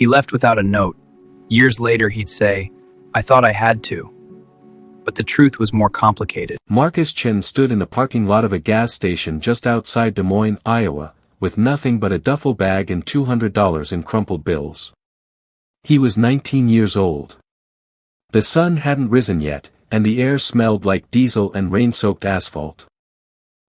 He left without a note. Years later, he'd say, "I thought I had to." But the truth was more complicated. Marcus Chen stood in the parking lot of a gas station just outside Des Moines, Iowa, with nothing but a duffel bag and $200 in crumpled bills. He was 19 years old. The sun hadn't risen yet, and the air smelled like diesel and rain-soaked asphalt.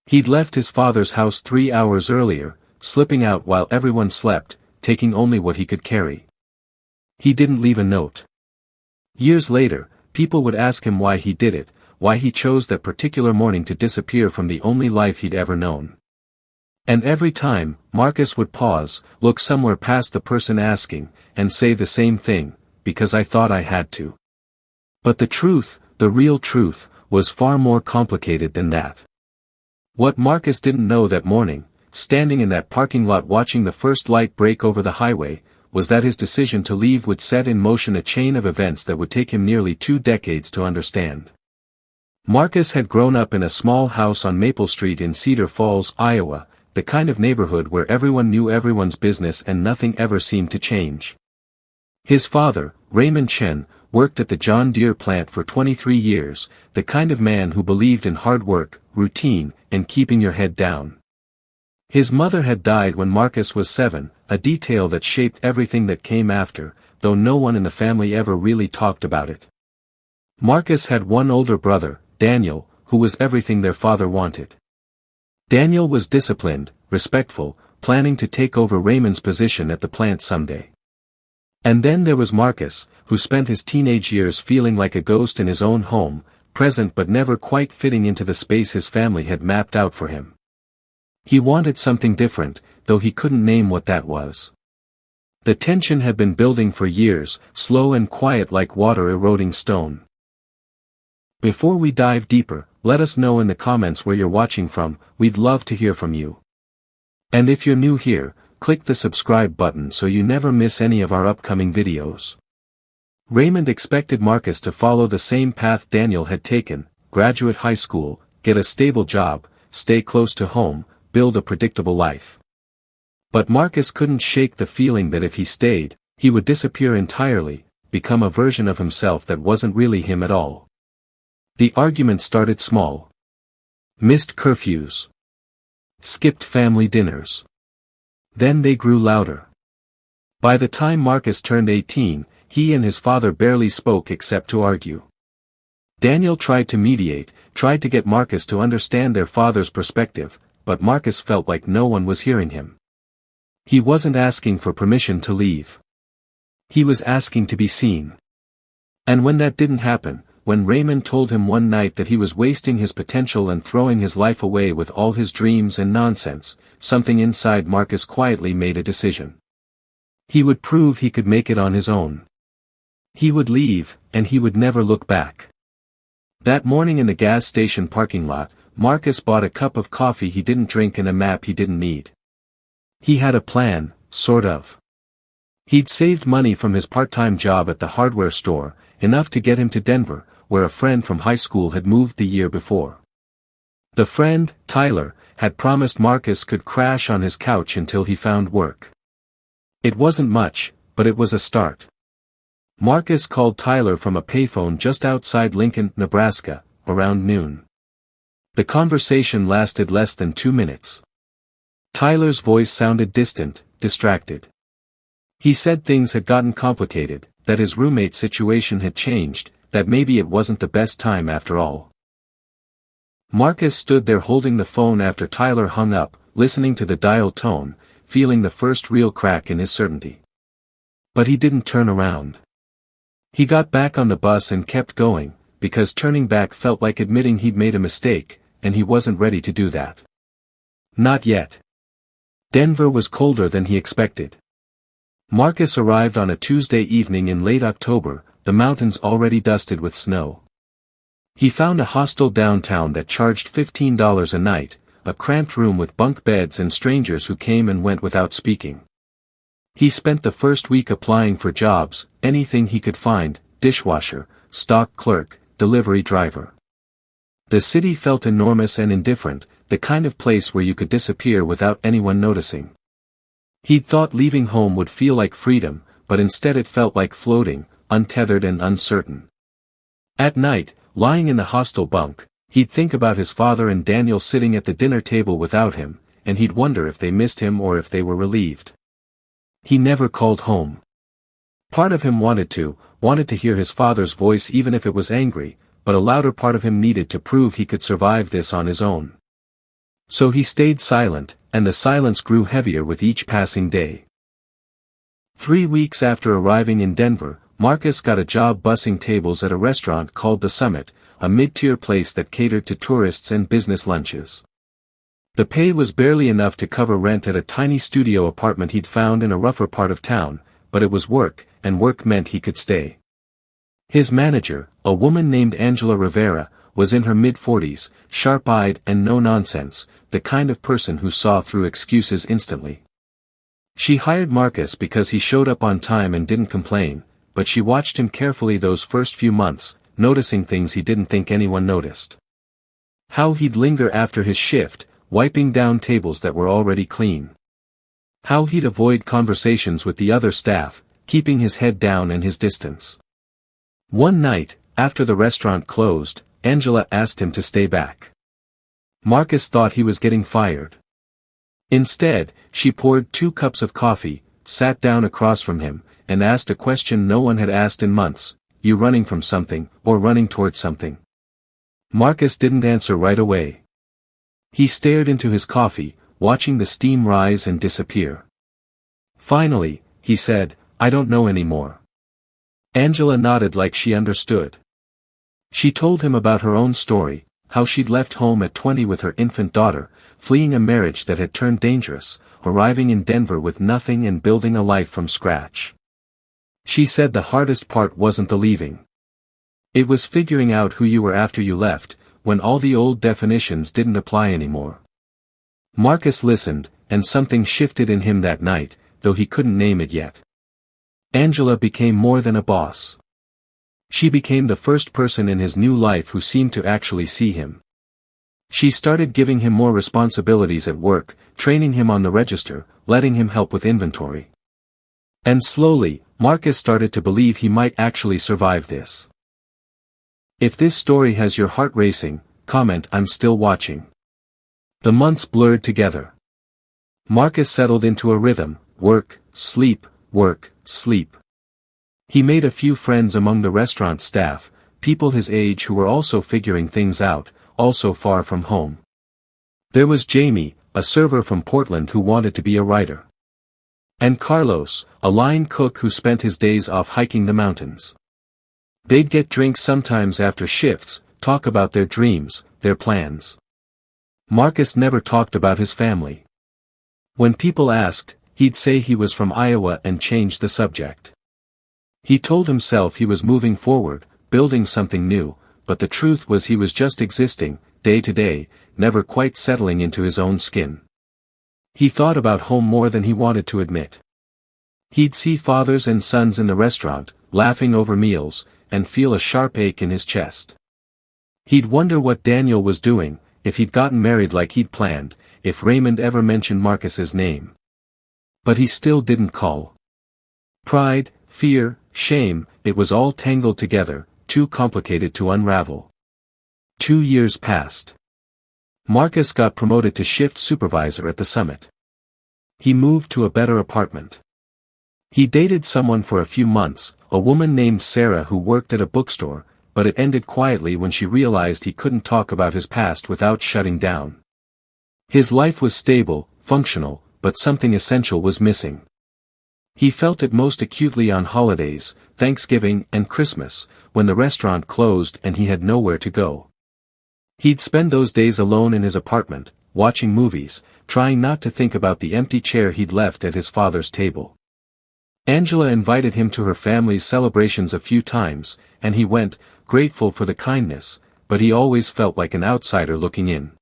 He'd left his father's house 3 hours earlier, slipping out while everyone slept, taking only what he could carry. He didn't leave a note. Years later, people would ask him why he did it, why he chose that particular morning to disappear from the only life he'd ever known. And every time, Marcus would pause, look somewhere past the person asking, and say the same thing, "Because I thought I had to." But the truth, the real truth, was far more complicated than that. What Marcus didn't know that morning, standing in that parking lot watching the first light break over the highway, was that his decision to leave would set in motion a chain of events that would take him nearly 2 decades to understand. Marcus had grown up in a small house on Maple Street in Cedar Falls, Iowa, the kind of neighborhood where everyone knew everyone's business and nothing ever seemed to change. His father, Raymond Chen, worked at the John Deere plant for 23 years, the kind of man who believed in hard work, routine, and keeping your head down. His mother had died when Marcus was 7, a detail that shaped everything that came after, though no one in the family ever really talked about it. Marcus had one older brother, Daniel, who was everything their father wanted. Daniel was disciplined, respectful, planning to take over Raymond's position at the plant someday. And then there was Marcus, who spent his teenage years feeling like a ghost in his own home, present but never quite fitting into the space his family had mapped out for him. He wanted something different, though he couldn't name what that was. The tension had been building for years, slow and quiet like water eroding stone. Before we dive deeper, let us know in the comments where you're watching from, we'd love to hear from you. And if you're new here, click the subscribe button so you never miss any of our upcoming videos. Raymond expected Marcus to follow the same path Daniel had taken, graduate high school, get a stable job, stay close to home, build a predictable life. But Marcus couldn't shake the feeling that if he stayed, he would disappear entirely, become a version of himself that wasn't really him at all. The argument started small. Missed curfews. Skipped family dinners. Then they grew louder. By the time Marcus turned 18, he and his father barely spoke except to argue. Daniel tried to mediate, tried to get Marcus to understand their father's perspective, but Marcus felt like no one was hearing him. He wasn't asking for permission to leave. He was asking to be seen. And when that didn't happen, when Raymond told him one night that he was wasting his potential and throwing his life away with all his dreams and nonsense, something inside Marcus quietly made a decision. He would prove he could make it on his own. He would leave, and he would never look back. That morning in the gas station parking lot, Marcus bought a cup of coffee he didn't drink and a map he didn't need. He had a plan, sort of. He'd saved money from his part-time job at the hardware store, enough to get him to Denver, where a friend from high school had moved the year before. The friend, Tyler, had promised Marcus could crash on his couch until he found work. It wasn't much, but it was a start. Marcus called Tyler from a payphone just outside Lincoln, Nebraska, around noon. The conversation lasted less than 2 minutes. Tyler's voice sounded distant, distracted. He said things had gotten complicated, that his roommate's situation had changed, that maybe it wasn't the best time after all. Marcus stood there holding the phone after Tyler hung up, listening to the dial tone, feeling the first real crack in his certainty. But he didn't turn around. He got back on the bus and kept going, because turning back felt like admitting he'd made a mistake, and he wasn't ready to do that. Not yet. Denver was colder than he expected. Marcus arrived on a Tuesday evening in late October, the mountains already dusted with snow. He found a hostel downtown that charged $15 a night, a cramped room with bunk beds and strangers who came and went without speaking. He spent the first week applying for jobs, anything he could find, dishwasher, stock clerk, delivery driver. The city felt enormous and indifferent, the kind of place where you could disappear without anyone noticing. He'd thought leaving home would feel like freedom, but instead it felt like floating, untethered and uncertain. At night, lying in the hostel bunk, he'd think about his father and Daniel sitting at the dinner table without him, and he'd wonder if they missed him or if they were relieved. He never called home. Part of him wanted to hear his father's voice even if it was angry, but a louder part of him needed to prove he could survive this on his own. So he stayed silent, and the silence grew heavier with each passing day. 3 weeks after arriving in Denver, Marcus got a job bussing tables at a restaurant called The Summit, a mid-tier place that catered to tourists and business lunches. The pay was barely enough to cover rent at a tiny studio apartment he'd found in a rougher part of town, but it was work, and work meant he could stay. His manager, a woman named Angela Rivera, was in her mid-40s, sharp-eyed and no-nonsense, the kind of person who saw through excuses instantly. She hired Marcus because he showed up on time and didn't complain, but she watched him carefully those first few months, noticing things he didn't think anyone noticed. How he'd linger after his shift, wiping down tables that were already clean. How he'd avoid conversations with the other staff, keeping his head down and his distance. One night, after the restaurant closed, Angela asked him to stay back. Marcus thought he was getting fired. Instead, she poured 2 cups of coffee, sat down across from him, and asked a question no one had asked in months: "You running from something, or running towards something?" Marcus didn't answer right away. He stared into his coffee, watching the steam rise and disappear. Finally, he said, "I don't know anymore." Angela nodded like she understood. She told him about her own story, how she'd left home at 20 with her infant daughter, fleeing a marriage that had turned dangerous, arriving in Denver with nothing and building a life from scratch. She said the hardest part wasn't the leaving. It was figuring out who you were after you left, when all the old definitions didn't apply anymore. Marcus listened, and something shifted in him that night, though he couldn't name it yet. Angela became more than a boss. She became the first person in his new life who seemed to actually see him. She started giving him more responsibilities at work, training him on the register, letting him help with inventory. And slowly, Marcus started to believe he might actually survive this. If this story has your heart racing, comment "I'm still watching." The months blurred together. Marcus settled into a rhythm: work, sleep, work, sleep. He made a few friends among the restaurant staff, people his age who were also figuring things out, also far from home. There was Jamie, a server from Portland who wanted to be a writer. And Carlos, a line cook who spent his days off hiking the mountains. They'd get drinks sometimes after shifts, talk about their dreams, their plans. Marcus never talked about his family. When people asked, he'd say he was from Iowa and change the subject. He told himself he was moving forward, building something new, but the truth was he was just existing, day to day, never quite settling into his own skin. He thought about home more than he wanted to admit. He'd see fathers and sons in the restaurant, laughing over meals, and feel a sharp ache in his chest. He'd wonder what Daniel was doing, if he'd gotten married like he'd planned, if Raymond ever mentioned Marcus's name. But he still didn't call. Pride, fear, shame, it was all tangled together, too complicated to unravel. 2 years passed. Marcus got promoted to shift supervisor at the Summit. He moved to a better apartment. He dated someone for a few months, a woman named Sarah who worked at a bookstore, but it ended quietly when she realized he couldn't talk about his past without shutting down. His life was stable, functional, but something essential was missing. He felt it most acutely on holidays, Thanksgiving and Christmas, when the restaurant closed and he had nowhere to go. He'd spend those days alone in his apartment, watching movies, trying not to think about the empty chair he'd left at his father's table. Angela invited him to her family's celebrations a few times, and he went, grateful for the kindness, but he always felt like an outsider looking in.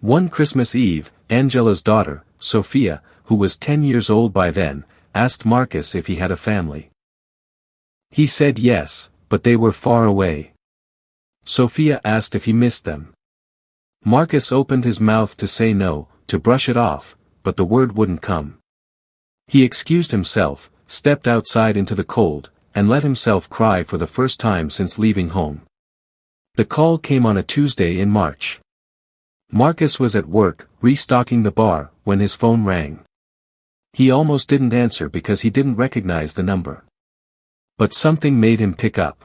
One Christmas Eve, Angela's daughter, Sophia, who was 10 years old by then, asked Marcus if he had a family. He said yes, but they were far away. Sophia asked if he missed them. Marcus opened his mouth to say no, to brush it off, but the word wouldn't come. He excused himself, stepped outside into the cold, and let himself cry for the first time since leaving home. The call came on a Tuesday in March. Marcus was at work, restocking the bar, when his phone rang. He almost didn't answer because he didn't recognize the number. But something made him pick up.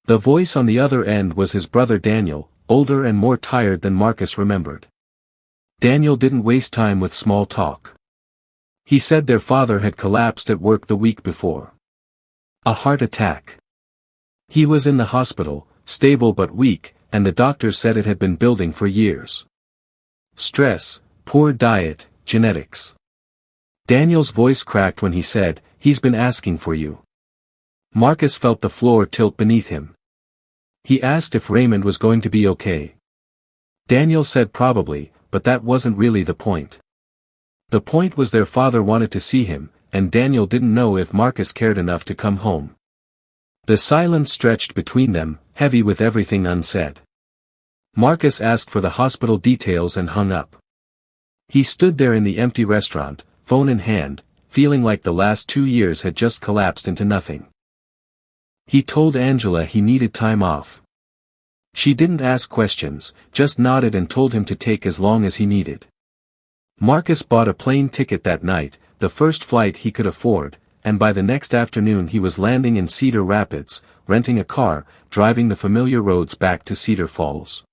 The voice on the other end was his brother Daniel, older and more tired than Marcus remembered. Daniel didn't waste time with small talk. He said their father had collapsed at work the week before. A heart attack. He was in the hospital, stable but weak, and the doctor said it had been building for years. Stress, poor diet, genetics. Daniel's voice cracked when he said, "He's been asking for you." Marcus felt the floor tilt beneath him. He asked if Raymond was going to be okay. Daniel said probably, but that wasn't really the point. The point was their father wanted to see him, and Daniel didn't know if Marcus cared enough to come home. The silence stretched between them, heavy with everything unsaid. Marcus asked for the hospital details and hung up. He stood there in the empty restaurant, phone in hand, feeling like the last 2 years had just collapsed into nothing. He told Angela he needed time off. She didn't ask questions, just nodded and told him to take as long as he needed. Marcus bought a plane ticket that night, the first flight he could afford, and by the next afternoon he was landing in Cedar Rapids, renting a car, driving the familiar roads back to Cedar Falls.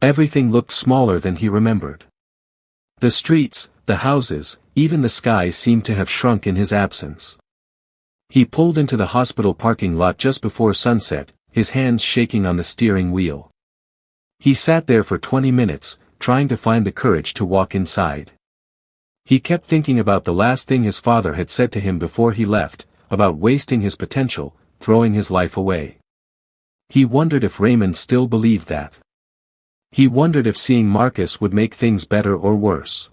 Everything looked smaller than he remembered. The streets, the houses, even the sky seemed to have shrunk in his absence. He pulled into the hospital parking lot just before sunset, his hands shaking on the steering wheel. He sat there for 20 minutes, trying to find the courage to walk inside. He kept thinking about the last thing his father had said to him before he left, about wasting his potential, throwing his life away. He wondered if Raymond still believed that. He wondered if seeing Marcus would make things better or worse.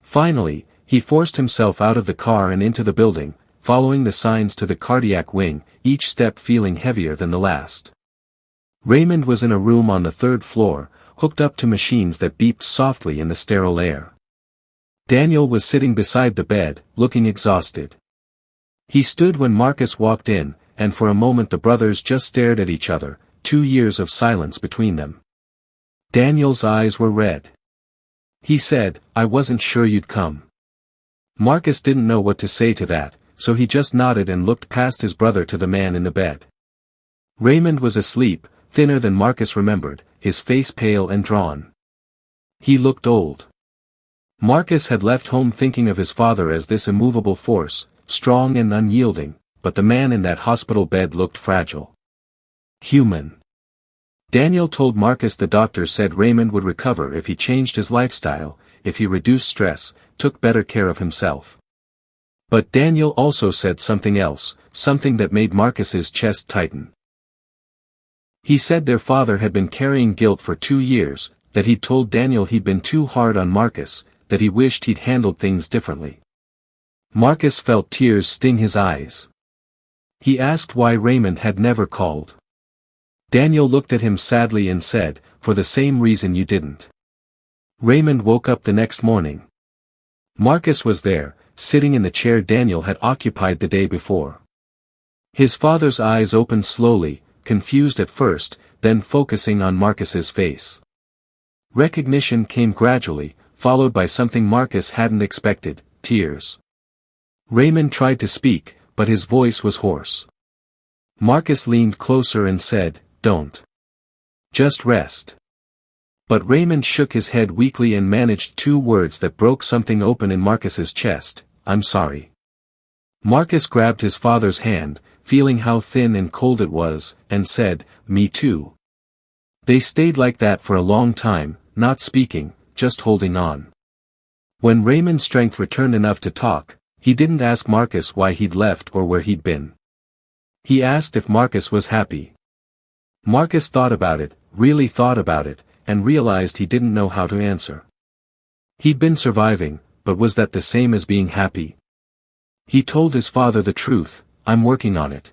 Finally, he forced himself out of the car and into the building, following the signs to the cardiac wing, each step feeling heavier than the last. Raymond was in a room on the 3rd floor, hooked up to machines that beeped softly in the sterile air. Daniel was sitting beside the bed, looking exhausted. He stood when Marcus walked in, and for a moment the brothers just stared at each other, 2 years of silence between them. Daniel's eyes were red. He said, "I wasn't sure you'd come." Marcus didn't know what to say to that, so he just nodded and looked past his brother to the man in the bed. Raymond was asleep, thinner than Marcus remembered, his face pale and drawn. He looked old. Marcus had left home thinking of his father as this immovable force, strong and unyielding, but the man in that hospital bed looked fragile. Human. Daniel told Marcus the doctor said Raymond would recover if he changed his lifestyle, if he reduced stress, took better care of himself. But Daniel also said something else, something that made Marcus's chest tighten. He said their father had been carrying guilt for 2 years, that he'd told Daniel he'd been too hard on Marcus, that he wished he'd handled things differently. Marcus felt tears sting his eyes. He asked why Raymond had never called. Daniel looked at him sadly and said, "For the same reason you didn't." Raymond woke up the next morning. Marcus was there, sitting in the chair Daniel had occupied the day before. His father's eyes opened slowly, confused at first, then focusing on Marcus's face. Recognition came gradually, followed by something Marcus hadn't expected, tears. Raymond tried to speak, but his voice was hoarse. Marcus leaned closer and said, "Don't. Just rest." But Raymond shook his head weakly and managed 2 words that broke something open in Marcus's chest, "I'm sorry." Marcus grabbed his father's hand, feeling how thin and cold it was, and said, "Me too." They stayed like that for a long time, not speaking, just holding on. When Raymond's strength returned enough to talk, he didn't ask Marcus why he'd left or where he'd been. He asked if Marcus was happy. Marcus thought about it, really thought about it, and realized he didn't know how to answer. He'd been surviving, but was that the same as being happy? He told his father the truth, "I'm working on it."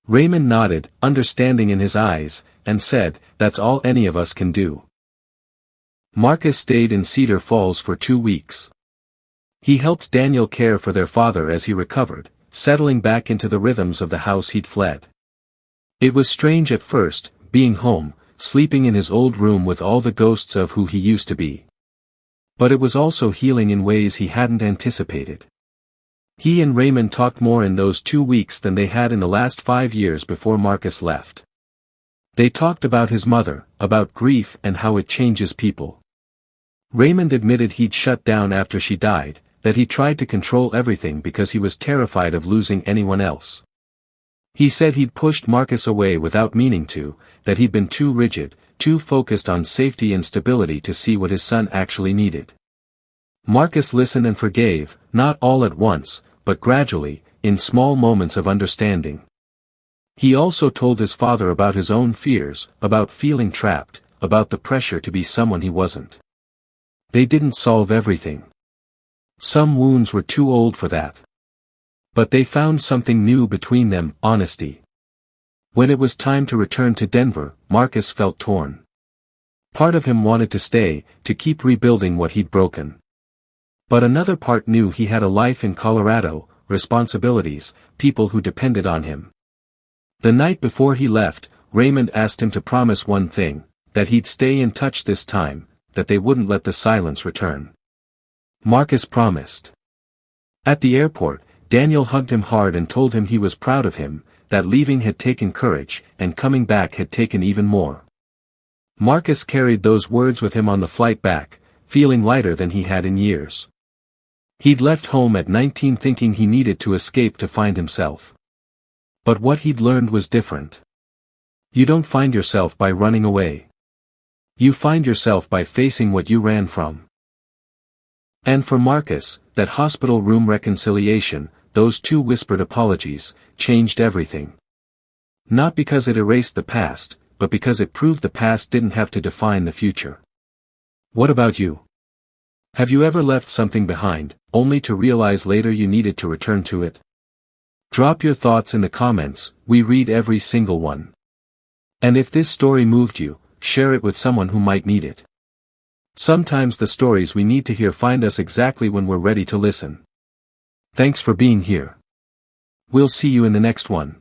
Raymond nodded, understanding in his eyes, and said, "That's all any of us can do." Marcus stayed in Cedar Falls for 2 weeks. He helped Daniel care for their father as he recovered, settling back into the rhythms of the house he'd fled. It was strange at first, being home, sleeping in his old room with all the ghosts of who he used to be. But it was also healing in ways he hadn't anticipated. He and Raymond talked more in those 2 weeks than they had in the last 5 years before Marcus left. They talked about his mother, about grief and how it changes people. Raymond admitted he'd shut down after she died, that he tried to control everything because he was terrified of losing anyone else. He said he'd pushed Marcus away without meaning to, that he'd been too rigid, too focused on safety and stability to see what his son actually needed. Marcus listened and forgave, not all at once, but gradually, in small moments of understanding. He also told his father about his own fears, about feeling trapped, about the pressure to be someone he wasn't. They didn't solve everything. Some wounds were too old for that. But they found something new between them, honesty. When it was time to return to Denver, Marcus felt torn. Part of him wanted to stay, to keep rebuilding what he'd broken. But another part knew he had a life in Colorado, responsibilities, people who depended on him. The night before he left, Raymond asked him to promise one thing, that he'd stay in touch this time, that they wouldn't let the silence return. Marcus promised. At the airport, Daniel hugged him hard and told him he was proud of him, that leaving had taken courage, and coming back had taken even more. Marcus carried those words with him on the flight back, feeling lighter than he had in years. He'd left home at 19 thinking he needed to escape to find himself. But what he'd learned was different. You don't find yourself by running away. You find yourself by facing what you ran from. And for Marcus, that hospital room reconciliation, those 2 whispered apologies, changed everything. Not because it erased the past, but because it proved the past didn't have to define the future. What about you? Have you ever left something behind, only to realize later you needed to return to it? Drop your thoughts in the comments, we read every single one. And if this story moved you, share it with someone who might need it. Sometimes the stories we need to hear find us exactly when we're ready to listen. Thanks for being here. We'll see you in the next one.